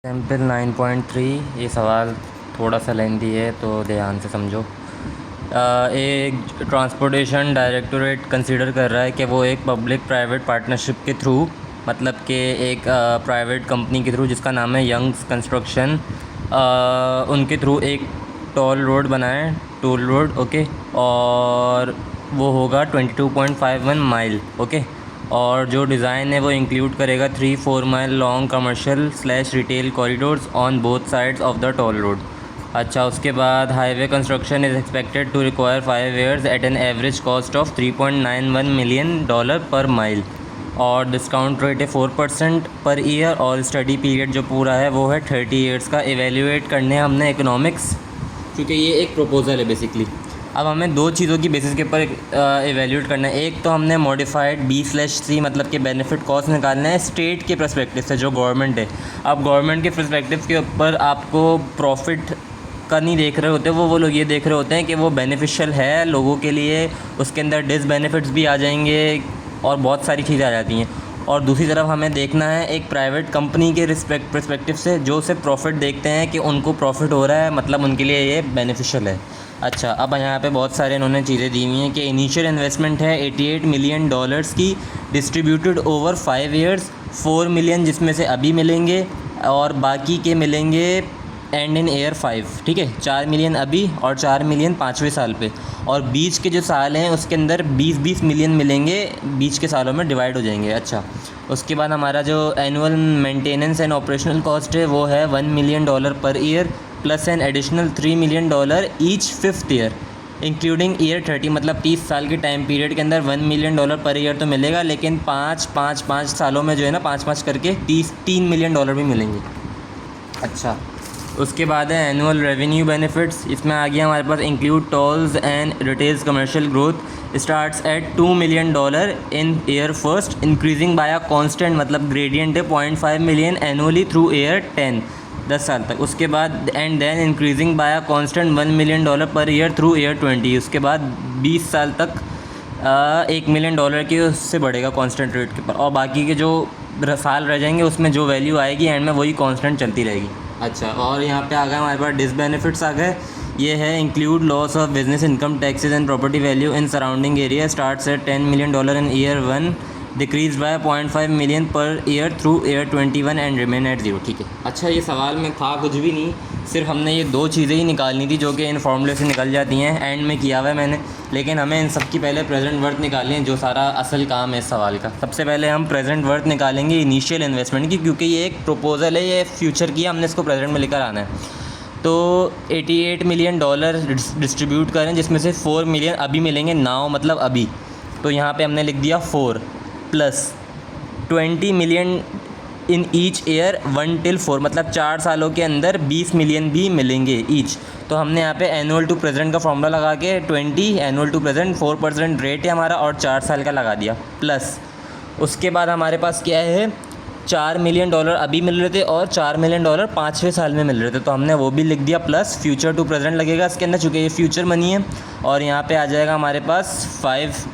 Example 9.3 ये सवाल थोड़ा सा लेंदी है तो ध्यान से समझो। एक ट्रांसपोर्टेशन डायरेक्टोरेट कंसीडर कर रहा है कि वो एक पब्लिक प्राइवेट पार्टनरशिप के थ्रू मतलब कि एक प्राइवेट कंपनी के थ्रू जिसका नाम है यंग्स कंस्ट्रक्शन उनके थ्रू एक टोल रोड ओके। और वो होगा 22.51 माइल ओके। और जो डिज़ाइन है वो इंक्लूड करेगा 3-4 mile long commercial slash retail corridors on both sides of the toll road. अच्छा, उसके बाद highway construction is expected to require 5 years at an average cost of $3.91 million per mile. और discount rate है 4% per year. और study period जो पूरा है वो है 30 ईयर्स का। एवेल्यूएट करने हमने इकोनॉमिक्स, क्योंकि ये एक प्रपोज़ल है बेसिकली। अब हमें दो चीज़ों की बेसिस के ऊपर एवेल्यूएट करना है। एक तो हमने मॉडिफाइड B/C मतलब कि बेनिफिट कॉस्ट निकालना है स्टेट के पर्सपेक्टिव से, जो गवर्नमेंट है। अब गवर्नमेंट के पर्सपेक्टिव के ऊपर आपको प्रॉफिट का नहीं देख रहे होते, वो लोग ये देख रहे होते हैं कि वो बेनिफिशियल है लोगों के लिए, उसके अंदर डिसबेनिफिट्स भी आ जाएंगे और बहुत सारी चीज़ें आ जाती हैं। और दूसरी तरफ हमें देखना है एक प्राइवेट कंपनी के पर्सपेक्टिव से, जो सिर्फ प्रॉफिट देखते हैं कि उनको प्रॉफिट हो रहा है मतलब उनके लिए ये बेनिफिशियल है। अच्छा, अब यहाँ पे बहुत सारे इन्होंने चीज़ें दी हुई हैं कि इनिशियल इन्वेस्टमेंट है $88 मिलियन की, डिस्ट्रीब्यूटेड ओवर 5 ईयर्स, 4 मिलियन जिसमें से अभी मिलेंगे और बाकी के मिलेंगे एंड इन ईयर 5। ठीक है, 4 मिलियन अभी और 4 मिलियन 5वें साल पे। और बीच के जो साल हैं उसके अंदर 20-20 मिलियन मिलेंगे, बीच के सालों में डिवाइड हो जाएंगे। अच्छा, उसके बाद हमारा जो annual maintenance and operational cost है वो है $1 million per year plus an additional $3 million each 5th year including year 30। मतलब 30 साल के टाइम पीरियड के अंदर $1 मिलियन पर ईयर तो मिलेगा, लेकिन 5 सालों में जो है ना 5 करके 3 मिलियन डॉलर भी मिलेंगे। अच्छा, उसके बाद है एनुअल रेवेन्यू बेनिफिट्स। इसमें आ गया हमारे पास include tolls and retails commercial growth starts at $2 million in year first increasing by a constant मतलब ग्रेडियंट है 0.5 मिलियन एनुअली थ्रू ईयर 10 साल तक। उसके बाद and then increasing by a constant $1 million per year through year 20। उसके बाद 20 साल तक $1 मिलियन की उससे बढ़ेगा कांस्टेंट रेट के ऊपर। और बाकी के जो साल रह जाएंगे उसमें जो वैल्यू आएगी एंड में वही कांस्टेंट चलती रहेगी। अच्छा, और यहाँ पे आ गया हमारे पास डिसबेनिफिट्स आ गए। ये है include loss of business income taxes and property value in surrounding area starts at $10 million in year 1 decrease by 0.5 million per year through year 21 and remain at 0। ठीक है। अच्छा, ये सवाल में था कुछ भी नहीं, सिर्फ हमने ये दो चीज़ें ही निकालनी थी जो कि इन फॉर्मूले से निकल जाती हैं, एंड में किया हुआ है मैंने। लेकिन हमें इन सब की पहले प्रेजेंट वर्थ निकालनी है, जो सारा असल काम है इस सवाल का। सबसे पहले हम प्रेजेंट वर्थ निकालेंगे इनिशियल इन्वेस्टमेंट की, क्योंकि ये एक प्रपोजल है, ये फ्यूचर की, हमने इसको प्रेजेंट में लेकर आना है। तो $88 मिलियन डिस्ट्रीब्यूट करें, जिसमें से 4 मिलियन अभी मिलेंगे, नाउ मतलब अभी। तो यहाँ पे हमने लिख दिया 4 plus 20 million in each year 1 till 4 मतलब 4 सालों के अंदर 20 मिलियन भी मिलेंगे ईच। तो हमने यहाँ पे एनुअल टू प्रेजेंट का फॉर्मूला लगा के 20 एनुअल टू प्रेजेंट 4% रेट है हमारा और 4 साल का लगा दिया। प्लस उसके बाद हमारे पास क्या है, $4 मिलियन अभी मिल रहे थे और $4 मिलियन 5वें साल में मिल रहे थे, तो हमने वो भी लिख दिया। प्लस फ्यूचर टू प्रेजेंट लगेगा इसके अंदर, चूँकि ये फ्यूचर मनी है। और यहाँ पे आ जाएगा हमारे पास 5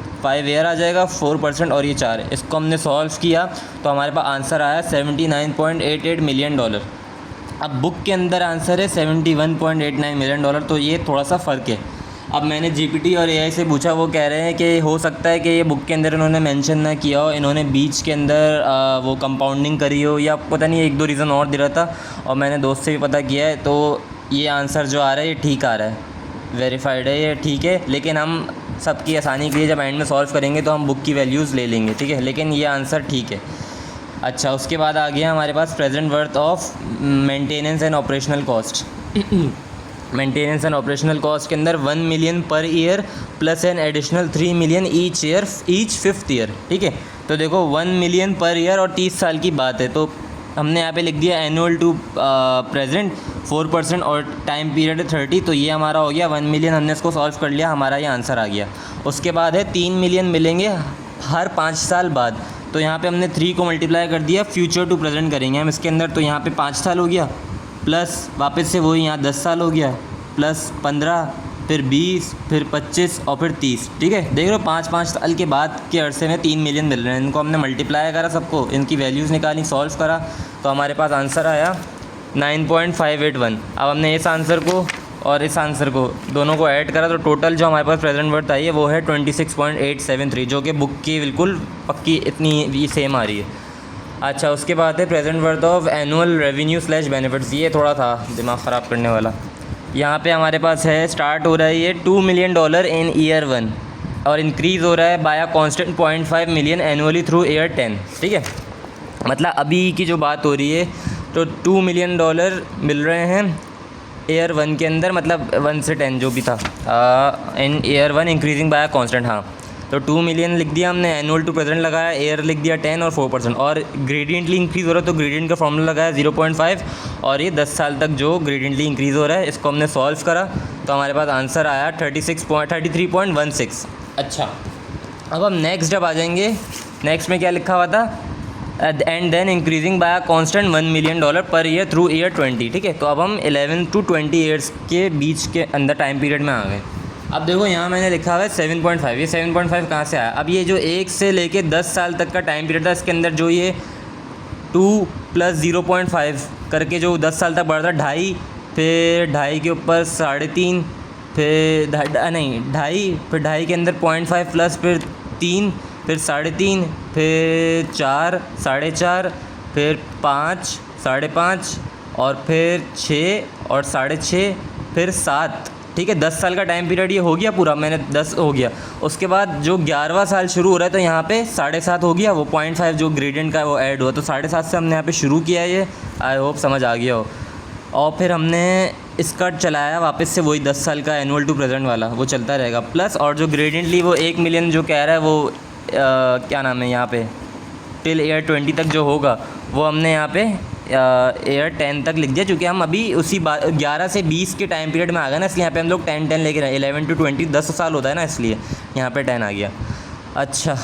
ईयर आ जाएगा 4% और ये 4 है। इसको हमने सॉल्व किया तो हमारे पास आंसर आया $79.88 मिलियन। अब बुक के अंदर आंसर है $71.89 मिलियन, तो ये थोड़ा सा फ़र्क है। अब मैंने GPT और AI से पूछा, वो कह रहे हैं कि हो सकता है कि ये बुक के अंदर इन्होंने मेंशन ना किया हो, इन्होंने बीच के अंदर वो कंपाउंडिंग करी हो, या पता नहीं 1-2 रीज़न और दे रहा था। और मैंने दोस्त से भी पता किया है, तो ये आंसर जो आ रहा है ये ठीक आ रहा है, वेरीफाइड है, ये ठीक है। लेकिन हम सबकी आसानी के लिए जब एंड में सॉल्व करेंगे तो हम बुक की वैल्यूज़ ले लेंगे, ठीक है, लेकिन ये आंसर ठीक है। अच्छा, उसके बाद आ गया हमारे पास present worth of maintenance and operational cost. Maintenance and operational cost के अंदर 1 million per year plus an additional 3 million each 5th year. ठीक है, तो देखो 1 मिलियन पर ईयर और 30 साल की बात है, तो हमने यहाँ पे लिख दिया एनुअल टू प्रेजेंट 4% और टाइम पीरियड है 30। तो ये हमारा हो गया 1 मिलियन, हमने इसको सॉल्व कर लिया, हमारा ये आंसर आ गया। उसके बाद है 3 मिलियन मिलेंगे हर 5 साल बाद। तो यहाँ पे हमने 3 को मल्टीप्लाई कर दिया, फ्यूचर टू प्रेजेंट करेंगे हम इसके अंदर। तो यहाँ पे 5 साल हो गया, प्लस वापस से वही यहाँ 10 साल हो गया, प्लस 15, फिर 20, फिर 25 और फिर 30। ठीक है, देख रहे हो 5 साल के बाद के अरसे में 3 मिलियन मिल रहे हैं। इनको हमने मल्टीप्लाई करा, सबको इनकी वैल्यूज़ निकाली, सॉल्व करा, तो हमारे पास आंसर आया 9.581। अब हमने इस आंसर को और इस आंसर को दोनों को ऐड करा तो टोटल जो हमारे पास प्रेजेंट वर्थ आई है वो है 26.873, जो कि बुक की बिल्कुल पक्की इतनी सेम आ रही है। अच्छा, उसके बाद है present worth of annual revenue slash benefits. ये थोड़ा था दिमाग ख़राब करने वाला। यहाँ पे हमारे पास है स्टार्ट हो रहा है ये $2 मिलियन इन ईयर 1 और इंक्रीज़ हो रहा है by a constant 0.5 million annually through year 10। ठीक है, मतलब अभी की जो बात हो रही है तो $2 मिलियन मिल रहे हैं ईयर 1 के अंदर, मतलब 1 से 10 जो भी था इन ईयर 1 इंक्रीजिंग बाय कांस्टेंट। हाँ, तो 2 मिलियन लिख दिया हमने, एनुअल टू प्रेजेंट लगाया, ईयर लिख दिया 10 और 4%, और ग्रेडियंटली इंक्रीज़ हो रहा है तो ग्रेडियंट का फॉर्मूला लगाया 0.5 और ये 10 साल तक जो ग्रेडियंटली इंक्रीज़ हो रहा है इसको हमने सॉल्व करा तो हमारे पास आंसर आया 33.16। अच्छा, अब हम नेक्स्ट जब आ जाएंगे, नेक्स्ट में क्या लिखा हुआ था, and then increasing by a constant $1 million per year through year 20। ठीक है, तो अब हम 11 to 20 ईयर्स के बीच के अंदर टाइम पीरियड में आ गए। अब देखो यहाँ मैंने लिखा हुआ है 7.5, ये 7.5 कहाँ से आया। अब ये जो 1 से लेके 10 साल तक का टाइम पीरियड था इसके अंदर जो ये 2 + 0.5 करके जो 10 साल तक बढ़ता, 2.5, फिर 2.5 के ऊपर 3.5, फिर 2.5, फिर 2.5 के अंदर 0.5 प्लस फिर 3, फिर 3.5, फिर 4, 4.5, फिर 5, 5.5 और फिर 6 और 6.5, फिर 7। ठीक है, 10 साल का टाइम पीरियड ये हो गया पूरा, मैंने 10 हो गया। उसके बाद जो 11वां साल शुरू हो रहा है तो यहाँ पे 7.5 हो गया, वो 0.5 जो ग्रेडियंट का है वो ऐड हुआ, तो 7.5 से हमने यहाँ पे शुरू किया है। ये आई होप समझ आ गया हो। और फिर हमने इसका चलाया वापस से वही 10 साल का एनुअल टू प्रेजेंट वाला, वो चलता रहेगा प्लस, और जो ग्रेडियंटली वो 1 मिलियन जो कह रहा है वो क्या नाम है यहाँ पे टिल ईयर 20 तक जो होगा वो हमने यहाँ पे ईयर 10 तक लिख दिया, क्योंकि हम अभी उसी 11 से 20 के टाइम पीरियड में आ गए ना, इसलिए यहाँ पे हम लोग 10 लेके रहे। 11 to 20 10 साल होता है ना, इसलिए यहाँ पे 10 आ गया। अच्छा,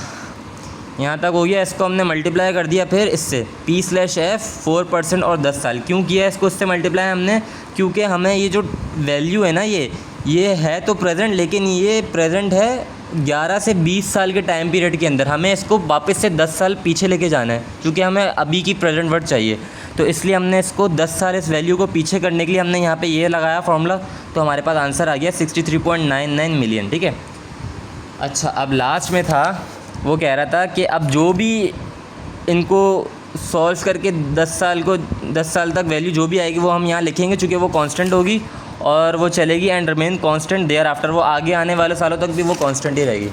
यहाँ तक हो गया। इसको हमने मल्टीप्लाई कर दिया फिर इससे P/F 4% और 10 साल। क्यों किया इसको इससे मल्टीप्लाई हमने, क्योंकि हमें ये जो वैल्यू है ना ये है तो प्रेजेंट, लेकिन ये प्रेजेंट है 11 से 20 साल के टाइम पीरियड के अंदर। हमें इसको वापस से 10 साल पीछे लेके जाना है, क्योंकि हमें अभी की प्रेजेंट वर्ड चाहिए, तो इसलिए हमने इसको 10 साल इस वैल्यू को पीछे करने के लिए हमने यहाँ पे ये लगाया फॉर्मूला, तो हमारे पास आंसर आ गया 63.99 मिलियन। ठीक है, अच्छा, अब लास्ट में था वो कह रहा था कि अब जो भी इनको सॉल्व करके 10 साल तक वैल्यू जो भी आएगी वो हम यहाँ लिखेंगे, चूँकि वो कांस्टेंट होगी और वो चलेगी and remain constant thereafter, वो आगे आने वाले सालों तक भी वो कांस्टेंट ही रहेगी।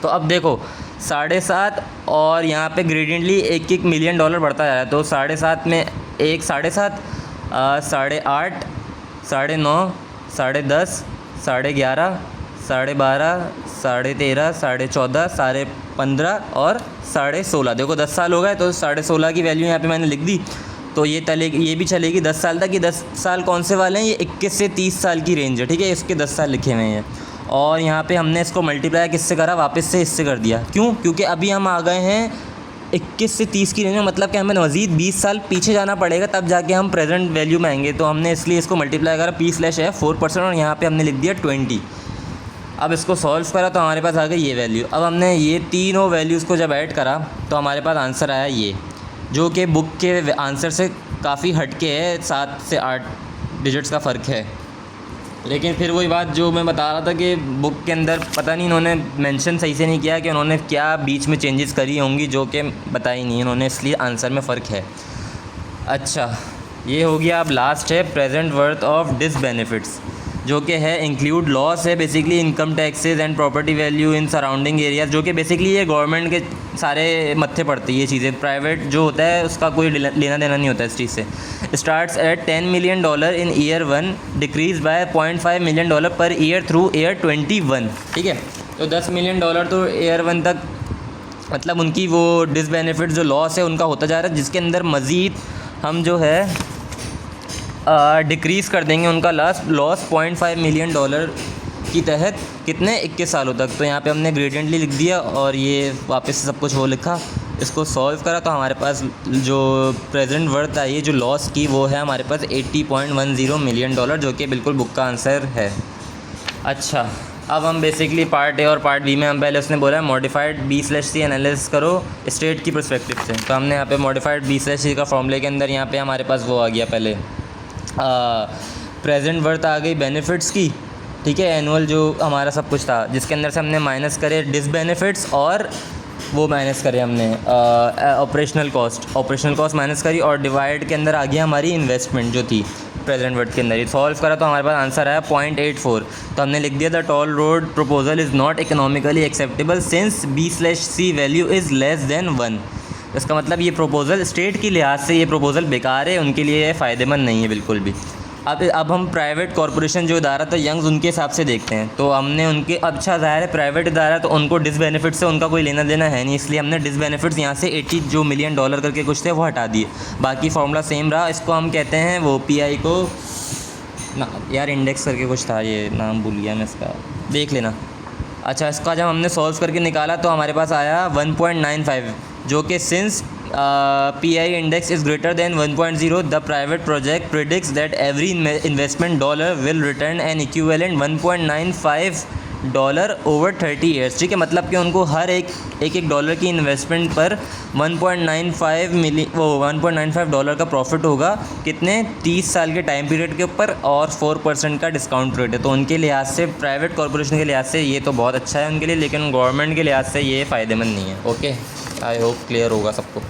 तो अब देखो 7.5 और यहाँ पे ग्रेडियंटली $1 मिलियन बढ़ता जा रहा है, तो 7.5 में 1 7.5, 8.5, 9.5, 10.5, 11.5, 12.5, 13.5, 14.5, 15.5 और 16.5। देखो 10 साल हो गए तो 16.5 की वैल्यू यहाँ पे मैंने लिख दी, तो ये भी चलेगी 10 साल तक। ये 10 साल कौन से वाले हैं, ये 21 से 30 साल की रेंज है। ठीक है, इसके 10 साल लिखे हुए हैं। और यहाँ पे हमने इसको मल्टीप्लाई किससे करा, वापस से इससे कर दिया। क्यों, क्योंकि अभी हम आ गए हैं 21 से 30 की रेंज में, मतलब कि हमें मज़ीद 20 साल पीछे जाना पड़ेगा तब जाके हम प्रेजेंट वैल्यू में आएंगे, तो हमने इसलिए इसको मल्टीप्लाई करा P/F 4% और यहाँ पर हमने लिख दिया 20। अब इसको सॉल्व करा तो हमारे पास आ गई ये वैल्यू। अब हमने ये तीनों वैल्यूज़ को जब ऐड करा तो हमारे पास आंसर आया ये, जो कि बुक के आंसर से काफ़ी हटके है, 7 से 8 डिजिट्स का फ़र्क है। लेकिन फिर वही बात जो मैं बता रहा था कि बुक के अंदर पता नहीं इन्होंने मेंशन सही से नहीं किया कि उन्होंने क्या बीच में चेंजेस करी होंगी, जो कि बताई नहीं इन्होंने, इसलिए आंसर में फ़र्क है। अच्छा, ये हो गया। अब लास्ट है प्रेजेंट वर्थ ऑफ डिसबेनिफिट्स, जो कि है इंक्लूड लॉस है basically income taxes and property value in surrounding areas, जो कि बेसिकली ये गवर्नमेंट के सारे मत्थे पड़ती है ये चीज़ें, प्राइवेट जो होता है उसका कोई लेना देना नहीं होता इस चीज़ से। Starts at $10 million in year 1, decrease by $0.5 million per year through year 21। ठीक है, तो $10 मिलियन तो ईयर 1 तक, मतलब उनकी वो डिसबेनिफिट जो लॉस है उनका होता जा रहा है, जिसके अंदर मज़ीद हम जो है डिक्रीज़ कर देंगे उनका लॉस $0.5 मिलियन की तहत, कितने 21 सालों तक। तो यहाँ पे हमने ग्रेडियंटली लिख दिया और ये वापस से सब कुछ वो लिखा, इसको सॉल्व करा तो हमारे पास जो प्रेजेंट वर्थ आई है जो लॉस की, वो है हमारे पास $80.10 मिलियन, जो कि बिल्कुल बुक का आंसर है। अच्छा, अब हम बेसिकली पार्ट ए और पार्ट बी में हम पहले उसने बोला है मॉडिफाइड B/C एनालिसिस करो स्टेट की पर्सपेक्टिव से। तो हमने यहाँ पे मॉडिफाइड B/C का फॉर्मूले के अंदर यहाँ पे हमारे पास वो आ गया पहले प्रेजेंट वर्थ आ गई बेनिफिट्स की, ठीक है, एनुअल जो हमारा सब कुछ था, जिसके अंदर से हमने माइनस करे डिसबेनिफिट्स और वो माइनस करे हमने ऑपरेशनल कॉस्ट माइनस करी, और डिवाइड के अंदर आ गया हमारी इन्वेस्टमेंट जो थी प्रेजेंट वर्थ के अंदर। ये सॉल्व करा तो हमारे पास आंसर आया 0.84। तो हमने लिख दिया the toll road proposal is not economically acceptable since B/C value is less than 1। इसका मतलब ये प्रपोजल स्टेट की लिहाज से ये प्रपोजल बेकार है, उनके लिए ये फ़ायदेमंद नहीं है बिल्कुल भी। अब हम प्राइवेट कॉरपोरेशन जो इदारा था यंग्स, उनके हिसाब से देखते हैं। तो हमने उनके अच्छा ज़ाहिर है प्राइवेट इदारा तो उनको डिसबेनिफिट से उनका कोई लेना देना है नहीं, इसलिए हमने डिसबेनिफिट्स यहाँ से 80 जो मिलियन डॉलर करके कुछ थे वो हटा दिए। बाकी फार्मूला सेम रहा। इसको हम कहते हैं वो PI को ना यार इंडेक्स करके कुछ था, ये नाम भूल गया मैं इसका, देख लेना। अच्छा, इसका जब हमने सॉल्व करके निकाला तो हमारे पास आया 1.95, जो कि since PI index is greater than 1.0 the private project predicts that every investment dollar will return an equivalent $1.95 over 30 years। ठीक है, मतलब कि उनको हर एक डॉलर की इन्वेस्टमेंट पर 1.95 डॉलर का प्रॉफिट होगा, कितने 30 साल के टाइम पीरियड के ऊपर, और 4% का डिस्काउंट रेट है। तो उनके लिहाज से प्राइवेट कॉरपोरेशन के लिहाज से ये तो बहुत अच्छा है उनके लिए, लेकिन गवर्नमेंट के लिहाज से ये फ़ायदेमंद नहीं है। ओके, आई होप क्लियर होगा सबको।